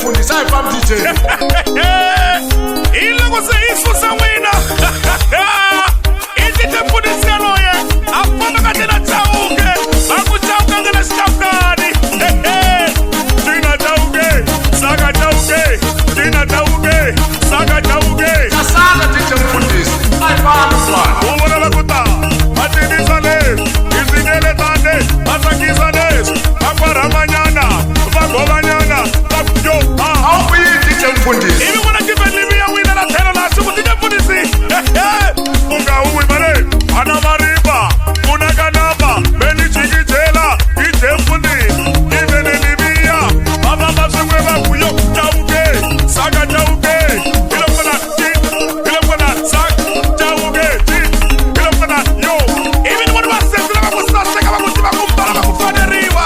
Mfundisi ayifam DJ. Iloko seyisusa wena. DJ Mfundisi yaloye. Afana kade na chauke. Akuchauka ngana shtaukani. Dina chauke. Saga chauke. Dina chauke. Saga chauke. Kasala DJ Mfundisi ayifam mfana. Ubona lakuta. Matibizane. Izingele tande. Masakizane. Akwaramanyana. Bagobanyana. Bakyo. Awuyi DJ Mfundisi. Even when I give a living away that I tell her, she will DJ Mfundisi. Unga uwe mare. Anamariba. Unaganaba. Beni chikitela. DJ Mfundisi. Even in Libya. Baba basengwe bakuyo. Chauke. Saga chauke. Ilokona. Ilokona. Saga chauke. Ilokona. Yo. Even when I say to them, I say, I'm going to kumbara kufaderiwa.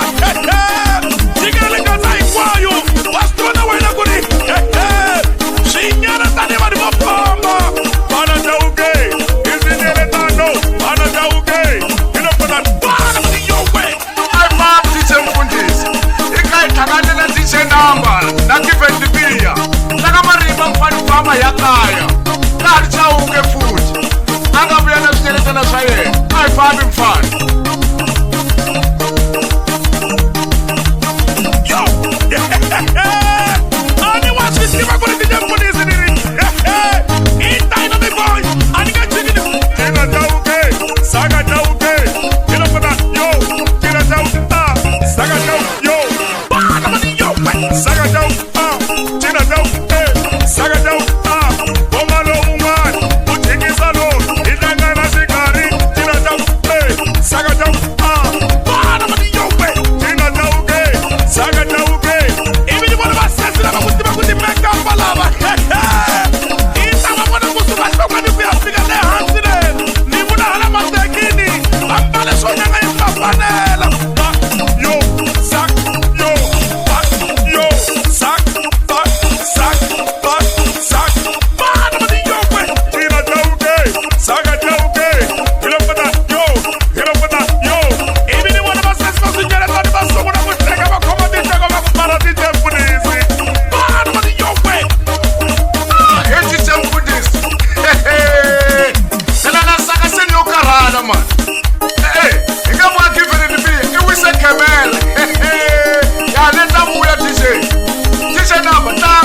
Jigele kaza ikwayo. Wastona wena kuni. Shinyana tani wadi mapamba. Bana chauke. Izinele tano. Bana chauke. Ilokona. Bana mani yowe. Ayifam DJ Mfundisi. Ikaithakane na DJ Namba. Nakive Libya. Nakamariba mfana fama yakaya. Kali chauke futhi. Angabuya na swineletana swa yena. Ayifam mfana. Yo! Ani watch this give akona DJ Mfundisi nini? Ita ina the boy. Ani ka chikini. Tina chauke. Saga chauke. Ilokona. Yo. Tina chauke. Saga chauke. Yo. Bana mani yo. Saga chauke. Tina chauke. Saga chauke. Omalo umar. Utikisalo. Idangana shikari. Tina chauke. Saga chauke. Bana mani yo. Tina chauke. Saga chauke. Even you want to say that I'm going to make up a lava. Ita mwana kusuma shoka ni pia fika le hansine. Ni muna hala matekini. Ambale sonya nga yisa panela. Yo, sak, yo, pak, yo, sak, pak, sak, pak, sak. Bana mani yo kwe. Tina chauke. Saga chauke. Ilokona, yo. Ilokona, yo. Even you want to say that I'm going to make up a DJ Mfundisi. Selana saka senyo karala man. Ingamwa give it Libya. Iwise Kemel. Ya leta muya DJ. DJ Namba.